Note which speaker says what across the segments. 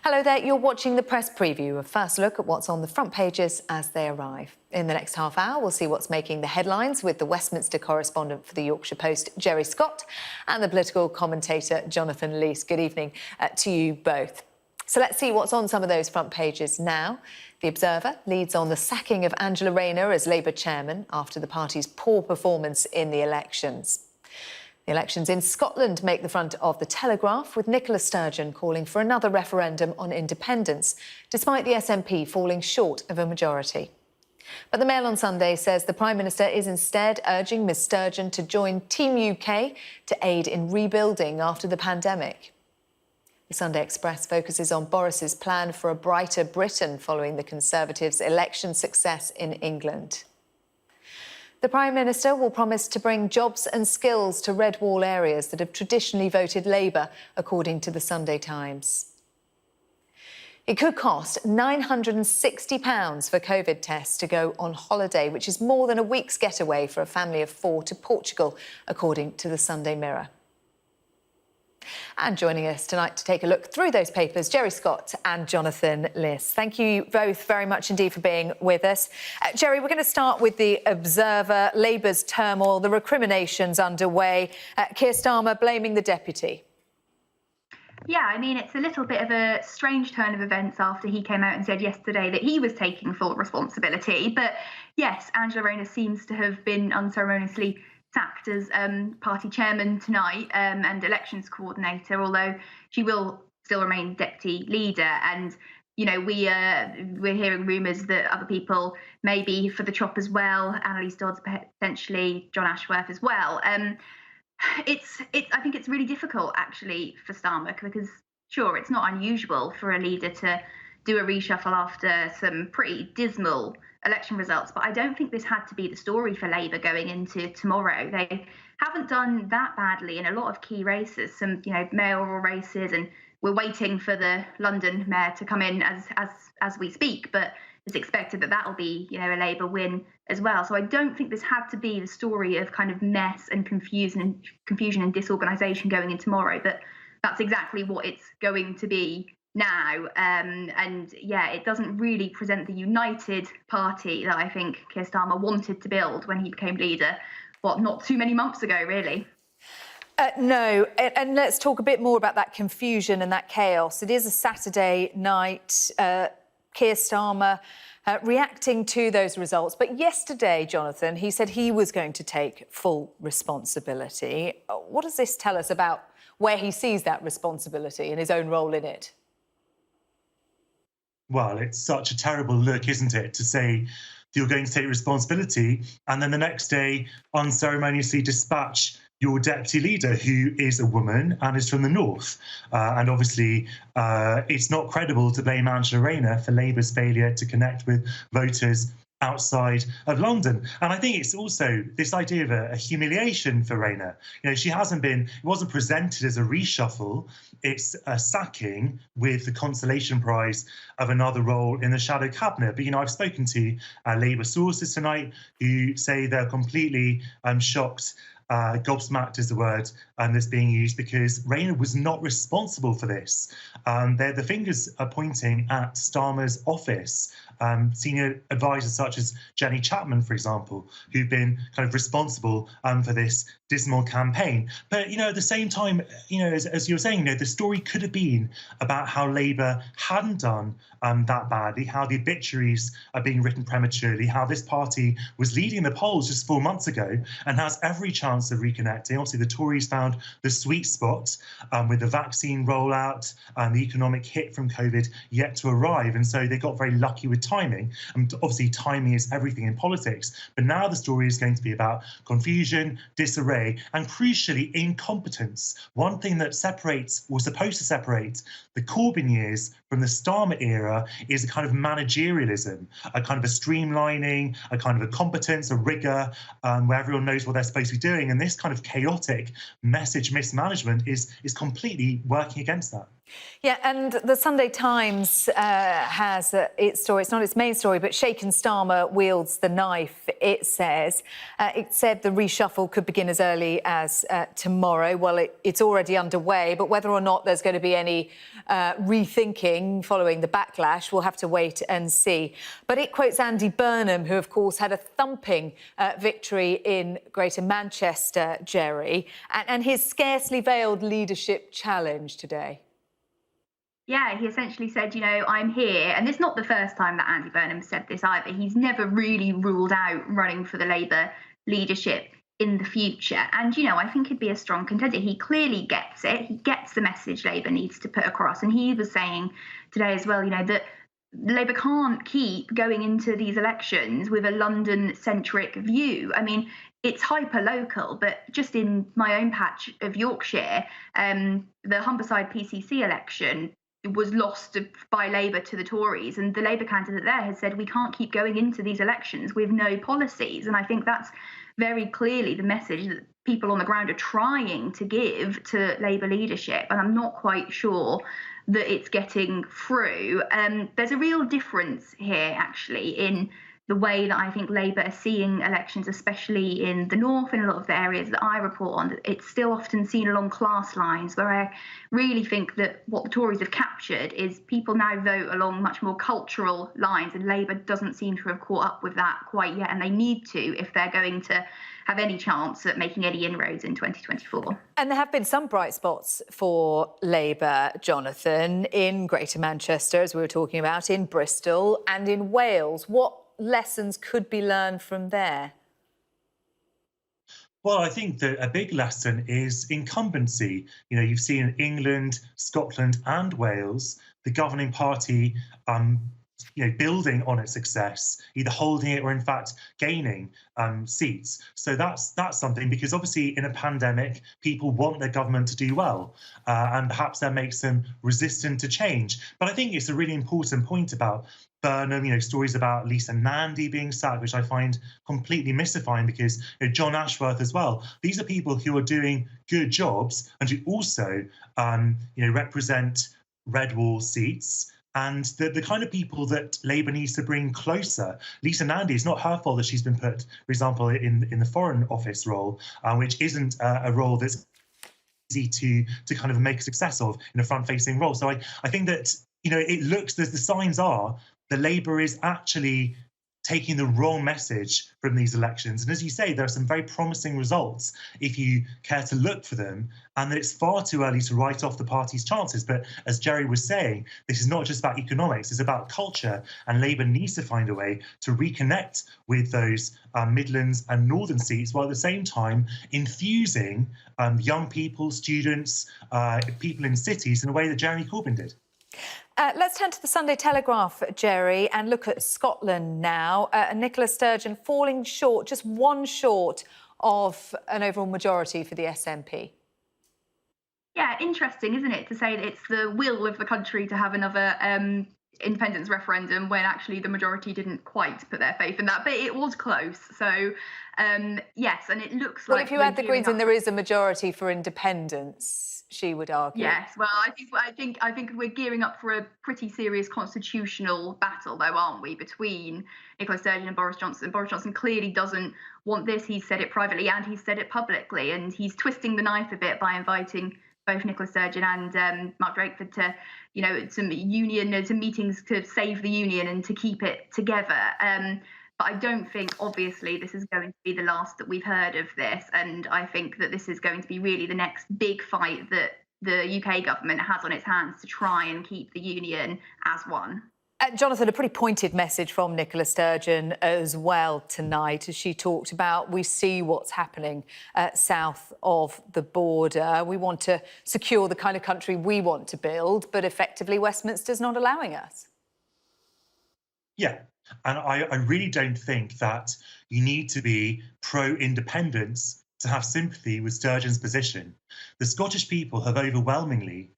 Speaker 1: Hello there, you're watching the press preview, a first look at what's on the front pages as they arrive. In the next half hour, we'll see what's making the headlines with the Westminster Correspondent for the Yorkshire Post, Geri Scott, and the political commentator, Jonathan Leese. Good evening to you both. So let's see what's on some of those front pages now. The Observer leads on the sacking of Angela Rayner as Labour chairman after the party's poor performance in the elections. The elections in Scotland make the front of the Telegraph, with Nicola Sturgeon calling for another referendum on independence, despite the SNP falling short of a majority. But the Mail on Sunday says the Prime Minister is instead urging Ms Sturgeon to join Team UK to aid in rebuilding after the pandemic. The Sunday Express focuses on Boris's plan for a brighter Britain following the Conservatives' election success in England. The Prime Minister will promise to bring jobs and skills to red wall areas that have traditionally voted Labour, according to the Sunday Times. It could cost £960 for COVID tests to go on holiday, which is more than a week's getaway for a family of 4 to Portugal, according to the Sunday Mirror. And joining us tonight to take a look through those papers, Geri Scott and Jonathan Leese. Thank you both very much indeed for being with us. Geri, we're going to start with the Observer, Labour's turmoil, the recriminations underway. Keir Starmer blaming the deputy.
Speaker 2: Yeah, I mean, it's a little bit of a strange turn of events after he came out and said yesterday that he was taking full responsibility. But yes, Angela Rayner seems to have been unceremoniously sacked as party chairman tonight and elections coordinator, although she will still remain deputy leader. And you know, we're hearing rumours that other people may be for the chop as well. Annalise Dodds potentially, John Ashworth as well. I think it's really difficult actually for Starmer, because sure, it's not unusual for a leader to do a reshuffle after some pretty dismal election results, but I don't think this had to be the story for Labour going into tomorrow. They haven't done that badly in a lot of key races, some mayoral races, and we're waiting for the London mayor to come in as we speak, but it's expected that will be a Labour win as well. So I don't think this had to be the story of kind of mess and confusion and disorganisation going in tomorrow, but that's exactly what it's going to be now. And yeah, it doesn't really present the united party that I think Keir Starmer wanted to build when he became leader, not too many months ago, really.
Speaker 1: No, and let's talk a bit more about that confusion and that chaos. It is a Saturday night. Keir Starmer reacting to those results. But yesterday, Jonathan, he said he was going to take full responsibility. What does this tell us about where he sees that responsibility and his own role in it?
Speaker 3: Well, it's such a terrible look, isn't it, to say you're going to take responsibility and then the next day unceremoniously dispatch your deputy leader, who is a woman and is from the north. And obviously, it's not credible to blame Angela Rayner for Labour's failure to connect with voters outside of London. And I think it's also this idea of a humiliation for Rayner. She it wasn't presented as a reshuffle. It's a sacking with the consolation prize of another role in the shadow cabinet. But, I've spoken to Labour sources tonight who say they're completely shocked. Gobsmacked is the word that's being used, because Rayner was not responsible for this. The fingers are pointing at Starmer's office. Senior advisors such as Jenny Chapman, for example, who've been kind of responsible for this dismal campaign. But, at the same time, as you were saying, the story could have been about how Labour hadn't done that badly, how the obituaries are being written prematurely, how this party was leading the polls just 4 months ago and has every chance of reconnecting. Obviously, the Tories found the sweet spot with the vaccine rollout and the economic hit from COVID yet to arrive. And so they got very lucky with timing. And obviously, timing is everything in politics. But now the story is going to be about confusion, disarray, and crucially, incompetence. One thing that separates, or supposed to separate, the Corbyn years from the Starmer era is a kind of managerialism, a kind of a streamlining, a kind of a competence, a rigour, where everyone knows what they're supposed to be doing. And this kind of chaotic message mismanagement is completely working against that.
Speaker 1: Yeah, and the Sunday Times has its story. It's not its main story, but Sheikh and Starmer wields the knife, it says. It said the reshuffle could begin as early as tomorrow. Well, it's already underway, but whether or not there's going to be any rethinking following the backlash, we'll have to wait and see. But it quotes Andy Burnham, who, of course, had a thumping victory in Greater Manchester, Geri, and his scarcely veiled leadership challenge today.
Speaker 2: Yeah, he essentially said, I'm here. And it's not the first time that Andy Burnham said this either. He's never really ruled out running for the Labour leadership in the future. And, I think he'd be a strong contender. He clearly gets it. He gets the message Labour needs to put across. And he was saying today as well, that Labour can't keep going into these elections with a London-centric view. I mean, it's hyper-local, but just in my own patch of Yorkshire, the Humberside PCC election was lost by Labour to the Tories, and the Labour candidate there has said we can't keep going into these elections with no policies. And I think that's very clearly the message that people on the ground are trying to give to Labour leadership, and I'm not quite sure that it's getting through. There's a real difference here, actually, in the way that I think Labour are seeing elections, especially in the north, in a lot of the areas that I report on. It's still often seen along class lines, where I really think that what the Tories have captured is people now vote along much more cultural lines, and Labour doesn't seem to have caught up with that quite yet, and they need to if they're going to have any chance at making any inroads in 2024.
Speaker 1: And there have been some bright spots for Labour, Jonathan, in Greater Manchester, as we were talking about, in Bristol and in Wales. What lessons could be learned from there?
Speaker 3: Well, I think that a big lesson is incumbency. You've seen in England, Scotland and Wales, the governing party building on its success, either holding it or in fact gaining seats. So that's something, because obviously in a pandemic, people want their government to do well, and perhaps that makes them resistant to change. But I think it's a really important point about Burnham, stories about Lisa Nandy being sacked, which I find completely mystifying, because John Ashworth as well. These are people who are doing good jobs and who also, represent red wall seats. And the kind of people that Labour needs to bring closer. Lisa Nandy, it's not her fault that she's been put, for example, in the Foreign Office role, which isn't a role that's easy to kind of make a success of in a front-facing role. So I think that, it looks, the signs are that Labour is actually taking the wrong message from these elections. And as you say, there are some very promising results if you care to look for them, and that it's far too early to write off the party's chances. But as Geri was saying, this is not just about economics, it's about culture, and Labour needs to find a way to reconnect with those Midlands and Northern seats, while at the same time infusing young people, students, people in cities in a way that Jeremy Corbyn did.
Speaker 1: Let's turn to the Sunday Telegraph, Geri, and look at Scotland now. Nicola Sturgeon falling short, just one short of an overall majority for the SNP.
Speaker 2: Yeah, interesting, isn't it, to say that it's the will of the country to have another independence referendum when actually the majority didn't quite put their faith in that, but it was close. So, yes, and it looks like...
Speaker 1: Well, if you add the Greens in, there is a majority for independence, she would argue.
Speaker 2: Yes, well, I think we're gearing up for a pretty serious constitutional battle, though, aren't we, between Nicola Sturgeon and Boris Johnson. Boris Johnson clearly doesn't want this. He's said it privately and he's said it publicly, and he's twisting the knife a bit by inviting both Nicola Sturgeon and Mark Drakeford to, some meetings to save the union and to keep it together. But I don't think, obviously, this is going to be the last that we've heard of this. And I think that this is going to be really the next big fight that the UK government has on its hands to try and keep the union as one.
Speaker 1: Jonathan, a pretty pointed message from Nicola Sturgeon as well tonight, as she talked about, we see what's happening south of the border. We want to secure the kind of country we want to build, but effectively Westminster's not allowing us.
Speaker 3: Yeah, and I really don't think that you need to be pro-independence to have sympathy with Sturgeon's position. The Scottish people have overwhelmingly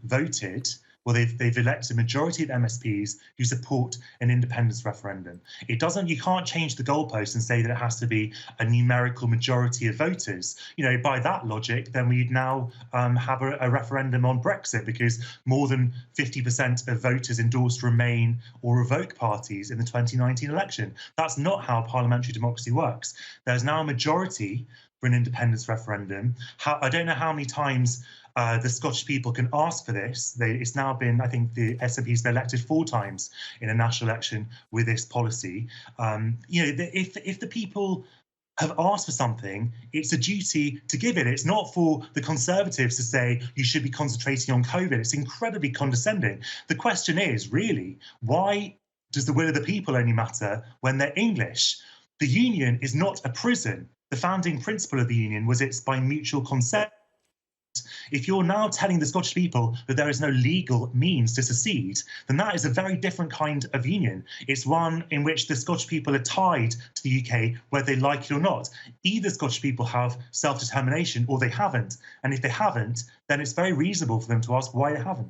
Speaker 3: voted Well, they've elected a majority of MSPs who support an independence referendum. You can't change the goalpost and say that it has to be a numerical majority of voters. By that logic, then we'd now have a referendum on Brexit, because more than 50% of voters endorsed Remain or Revoke parties in the 2019 election. That's not how parliamentary democracy works. There's now a majority for an independence referendum. I don't know how many times the Scottish people can ask for this. It's now been, I think the SNP's been elected 4 times in a national election with this policy. If the people have asked for something, it's a duty to give it. It's not for the Conservatives to say you should be concentrating on COVID. It's incredibly condescending. The question is, really, why does the will of the people only matter when they're English? The union is not a prison. The founding principle of the union was it's by mutual consent. If you're now telling the Scottish people that there is no legal means to secede, then that is a very different kind of union. It's one in which the Scottish people are tied to the UK whether they like it or not. Either Scottish people have self-determination or they haven't. And if they haven't, then it's very reasonable for them to ask why they haven't.